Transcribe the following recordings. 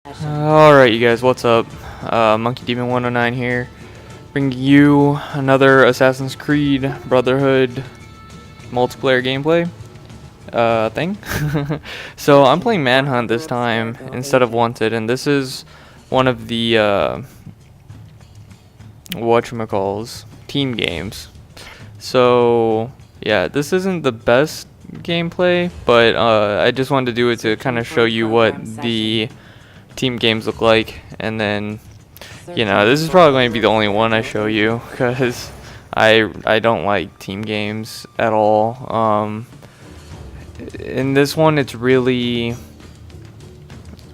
Alright you guys, what's up? Monkey Demon 109 here, bringing you another Assassin's Creed Brotherhood multiplayer gameplay thing. So I'm playing Manhunt this time instead of Wanted, and this is one of the whatchamacalls, team games. So yeah, this isn't the best gameplay, but I just wanted to do it to kind of show you what the team games look like, and then this is probably going to be the only one I show you because I don't like team games at all. In this one it's really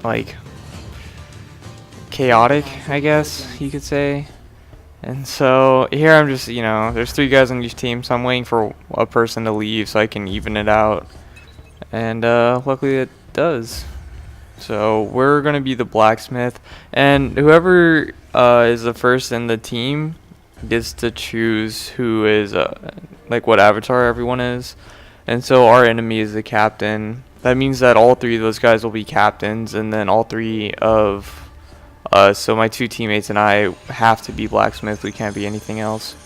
like chaotic, I guess you could say. And so here I'm just, there's 3 guys on each team, so I'm waiting for a person to leave so I can even it out, and luckily it does. So we're gonna be the blacksmith, and whoever is the first in the team gets to choose who is like what avatar everyone is. And so our enemy is the captain. That means that all 3 of those guys will be captains, and then all 3 of so my 2 teammates and I have to be blacksmith. We can't be anything else.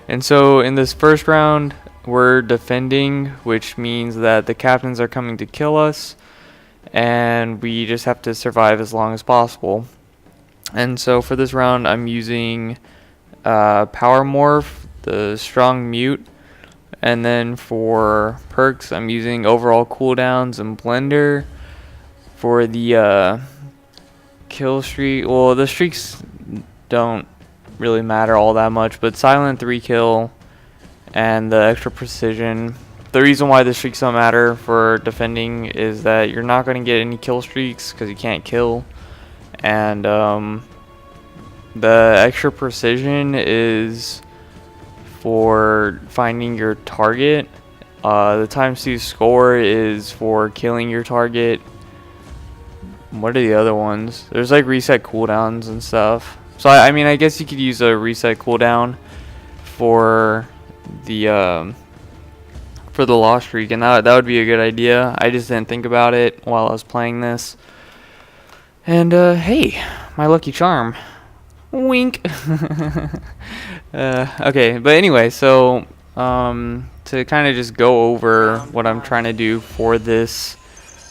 And so in this first round we're defending, which means that the captains are coming to kill us, and we just have to survive as long as possible. And so for this round I'm using Power Morph, the strong mute, and then for perks I'm using overall cooldowns and blender. For the kill streak, well, the streaks don't really matter all that much, but silent 3 kill and the extra precision. The reason why the streaks don't matter for defending is that you're not going to get any kill streaks because you can't kill, and the extra precision is for finding your target. The ×2 score is for killing your target. What are the other ones? There's like reset cooldowns and stuff. So I mean, I guess you could use a reset cooldown for the lost streak, and that would be a good idea. I just didn't think about it while I was playing this. And hey, my lucky charm. Wink. Okay, but anyway, so to kind of just go over what I'm trying to do for this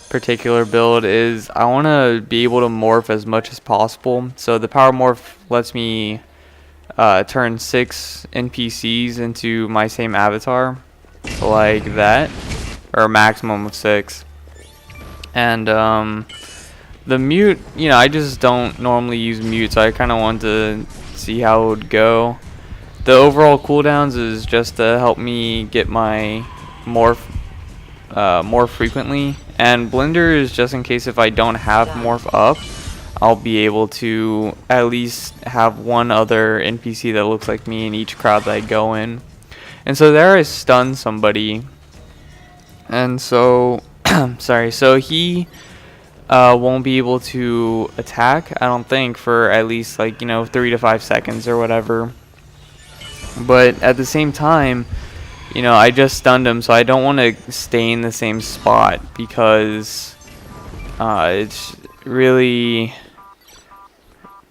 particular build is I want to be able to morph as much as possible. So the power morph lets me turn 6 NPCs into my same avatar, like that, or a maximum of 6. And the mute, I just don't normally use mute, so I kind of want to see how it would go. The overall cooldowns is just to help me get my morph more frequently, and blender is just in case if I don't have morph up, I'll be able to at least have one other NPC that looks like me in each crowd that I go in. And so there I stunned somebody, and so sorry, so he won't be able to attack, I don't think, for at least 3 to 5 seconds or whatever. But at the same time, I just stunned him, so I don't want to stay in the same spot because it's really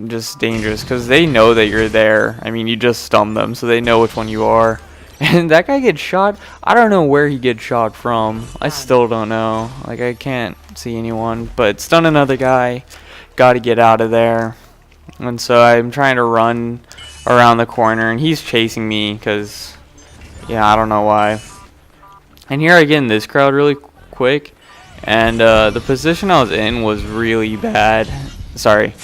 just dangerous because they know that you're there. I mean, you just stunned them, so they know which one you are. And that guy gets shot. I don't know where he gets shot from. I still don't know. Like, I can't see anyone. But stun another guy. Got to get out of there. And so I'm trying to run around the corner, and he's chasing me because, yeah, I don't know why. And here I get in this crowd really quick, and the position I was in was really bad. Sorry,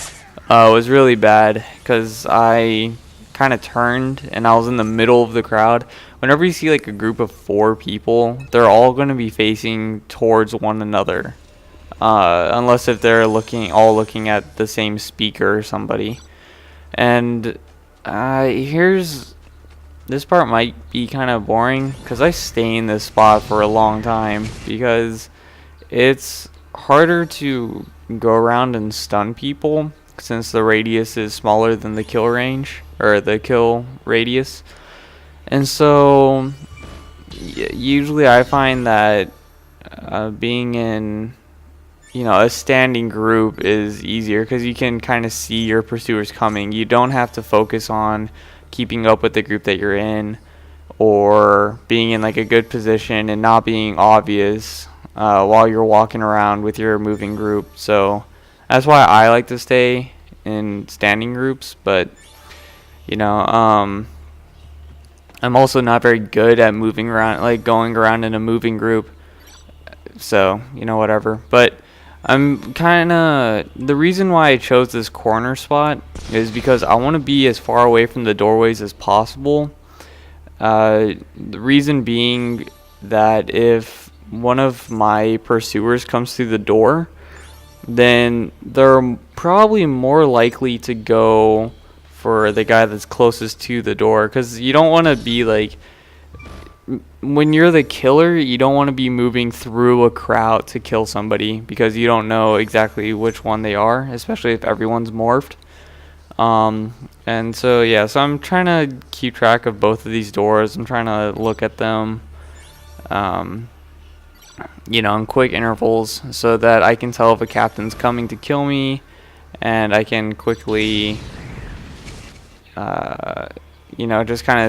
was really bad because I kind of turned and I was in the middle of the crowd. Whenever you see like a group of 4 people, they're all going to be facing towards one another, unless if they're all looking at the same speaker or somebody. And this part might be kind of boring because I stay in this spot for a long time because it's harder to go around and stun people since the radius is smaller than the kill range, or the kill radius. And so usually I find that being in you know, a standing group is easier because you can kind of see your pursuers coming. You don't have to focus on keeping up with the group that you're in, or being in like a good position and not being obvious while you're walking around with your moving group. So that's why I like to stay in standing groups. But you know, I'm also not very good at moving around, like going around in a moving group. So you know, whatever. But I'm kind of, the reason why I chose this corner spot is because I want to be as far away from the doorways as possible. The reason being that if one of my pursuers comes through the door, then they're probably more likely to go for the guy that's closest to the door, because you don't want to be like, when you're the killer, you don't want to be moving through a crowd to kill somebody, because you don't know exactly which one they are, especially if everyone's morphed. And so yeah, so I'm trying to keep track of both of these doors. I'm trying to look at them, you know, in quick intervals, so that I can tell if a captain's coming to kill me, and I can quickly, you know, just kind of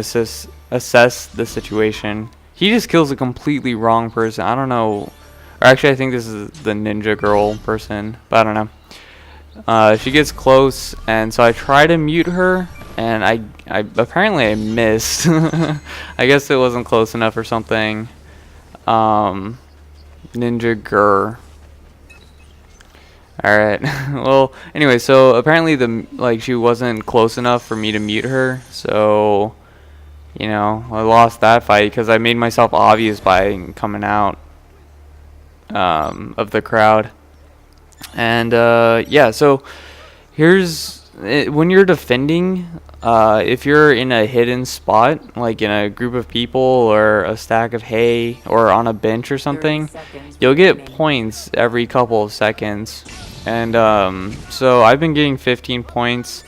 assess the situation. He just kills a completely wrong person. I don't know. Or actually, I think this is the ninja girl person, but I don't know. She gets close, and so I try to mute her, and I apparently I missed. I guess it wasn't close enough or something. Ninja girl. Alright. Well, anyway, so apparently she wasn't close enough for me to mute her, so you know, I lost that fight because I made myself obvious by coming out of the crowd. And yeah, so here's when you're defending, if you're in a hidden spot, like in a group of people or a stack of hay or on a bench or something, you'll get points every couple of seconds. And so I've been getting 15 points.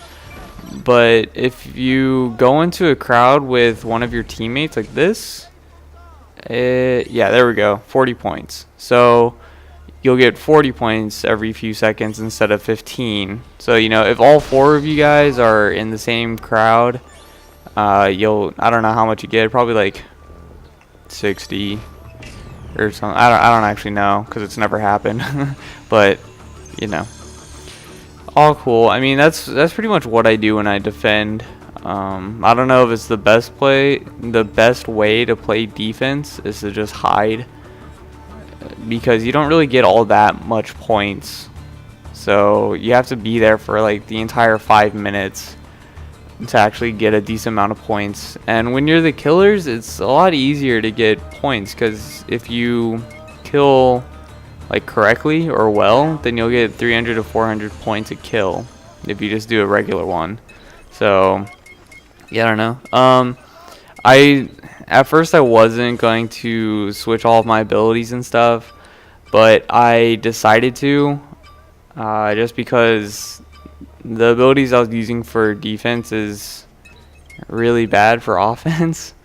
But if you go into a crowd with one of your teammates like this, yeah, there we go, 40 points. So you'll get 40 points every few seconds instead of 15. So, you know, if all 4 of you guys are in the same crowd, I don't know how much you get, probably like 60 or something. I don't actually know, because it's never happened. But, you know. All cool. I mean, that's pretty much what I do when I defend. I don't know if it's the best way to play defense is to just hide, because you don't really get all that much points. So you have to be there for like the entire 5 minutes to actually get a decent amount of points. And when you're the killers, it's a lot easier to get points, because if you kill like correctly or well, then you'll get 300 to 400 points a kill if you just do a regular one. So yeah, I don't know. At first I wasn't going to switch all of my abilities and stuff, but I decided to, just because the abilities I was using for defense is really bad for offense,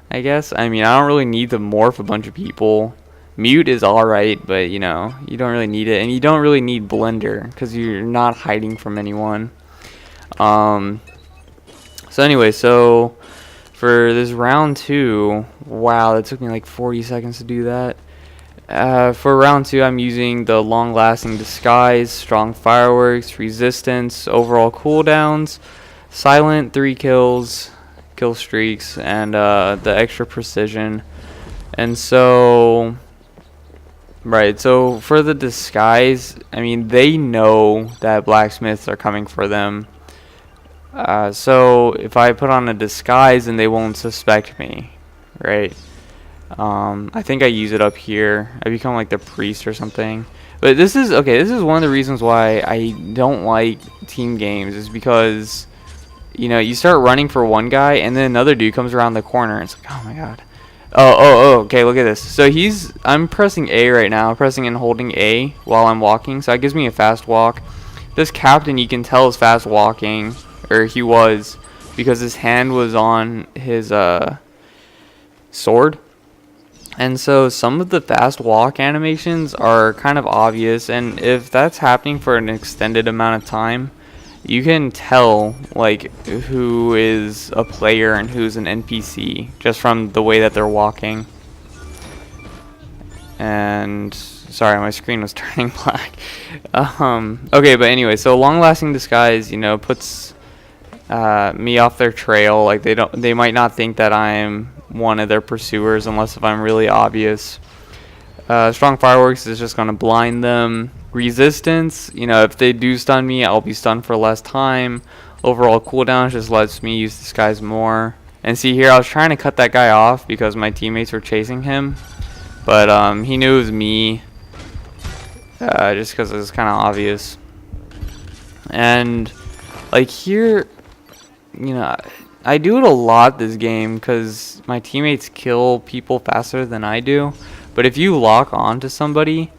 I guess. I mean, I don't really need to morph a bunch of people. Mute is alright, but you know, you don't really need it. And you don't really need blender, because you're not hiding from anyone. So anyway, so for this round 2, wow, that took me like 40 seconds to do that. For round 2, I'm using the long-lasting disguise, strong fireworks, resistance, overall cooldowns, silent 3 kills, kill streaks, and the extra precision. And so, right, so for the disguise, I mean, they know that blacksmiths are coming for them. So if I put on a disguise, then they won't suspect me, right? I think I use it up here. I become like the priest or something. But this is, okay, this is one of the reasons why I don't like team games, is because, you know, you start running for one guy, and then another dude comes around the corner, and it's like, oh my god. Oh, okay, look at this. So I'm pressing A right now. I'm pressing and holding A while I'm walking, so that gives me a fast walk. This captain, you can tell, is fast walking, or he was, because his hand was on his sword. And so some of the fast walk animations are kind of obvious, and if that's happening for an extended amount of time, you can tell like who is a player and who's an NPC just from the way that they're walking. And sorry, my screen was turning black. Okay, but anyway, so long-lasting disguise, you know, puts me off their trail. Like they might not think that I'm one of their pursuers unless if I'm really obvious. Strong fireworks is just gonna blind them. Resistance, you know, if they do stun me, I'll be stunned for less time. Overall cooldown just lets me use disguise more. And see here, I was trying to cut that guy off because my teammates were chasing him, but he knew it was me, just because it was kind of obvious. And like here, you know, I do it a lot this game because my teammates kill people faster than I do. But if you lock on to somebody,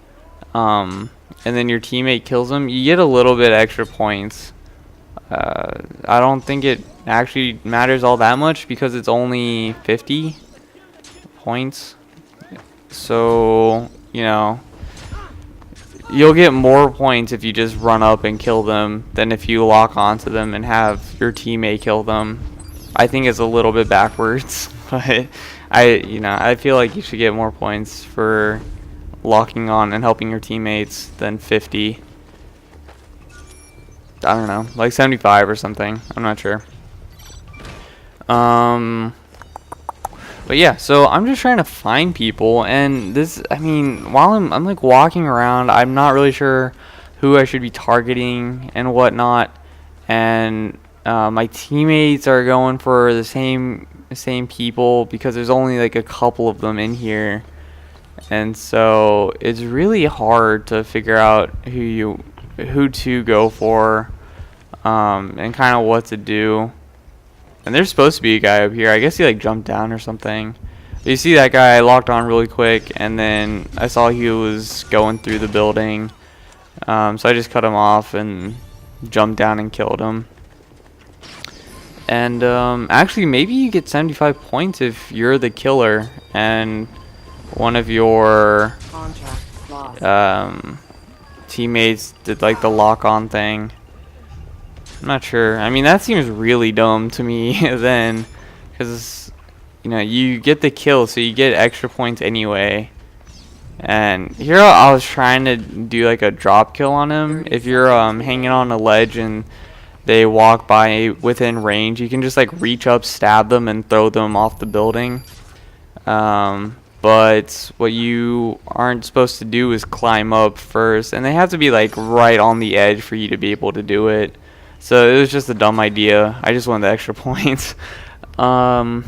and then your teammate kills them, you get a little bit extra points. I don't think it actually matters all that much because it's only 50 points. So, you know, you'll get more points if you just run up and kill them than if you lock onto them and have your teammate kill them. I think it's a little bit backwards, but I feel like you should get more points for locking on and helping your teammates than 50. I don't know, like 75 or something. I'm not sure. But yeah, so I'm just trying to find people, and this, I mean, while I'm like walking around, I'm not really sure who I should be targeting and whatnot, and my teammates are going for the same people because there's only like a couple of them in here, and so it's really hard to figure out who to go for, and kind of what to do. And there's supposed to be a guy up here. I guess he like jumped down or something. But you see that guy, I locked on really quick, and then I saw he was going through the building. So I just cut him off and jumped down and killed him. And actually, maybe you get 75 points if you're the killer and one of your teammates did like the lock-on thing. I'm not sure. I mean, that seems really dumb to me then, because you know, you get the kill, so you get extra points anyway. And here I was trying to do like a drop kill on him. If you're hanging on a ledge and they walk by within range, you can just like reach up, stab them, and throw them off the building. But what you aren't supposed to do is climb up first, and they have to be like right on the edge for you to be able to do it. So it was just a dumb idea. I just wanted the extra points. But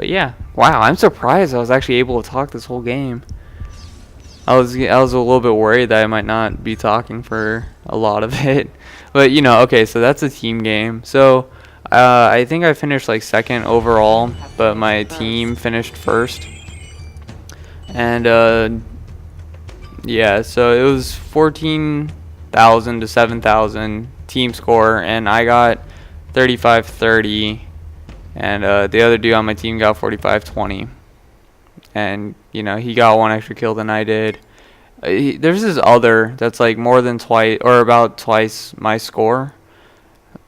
yeah, wow, I'm surprised I was actually able to talk this whole game. I was a little bit worried that I might not be talking for a lot of it. But you know, okay, so that's a team game. So I think I finished like second overall, but my team finished first. And yeah, so it was 14,000 to 7,000 team score, and I got 35-30, and the other dude on my team got 45-20. And you know, he got one extra kill than I did. There's this other that's like more than twice, or about twice my score.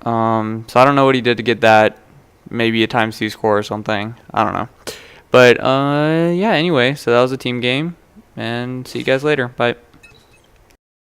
So I don't know what he did to get that. Maybe a ×2 score or something. I don't know. But yeah, anyway, so that was a team game, and see you guys later. Bye.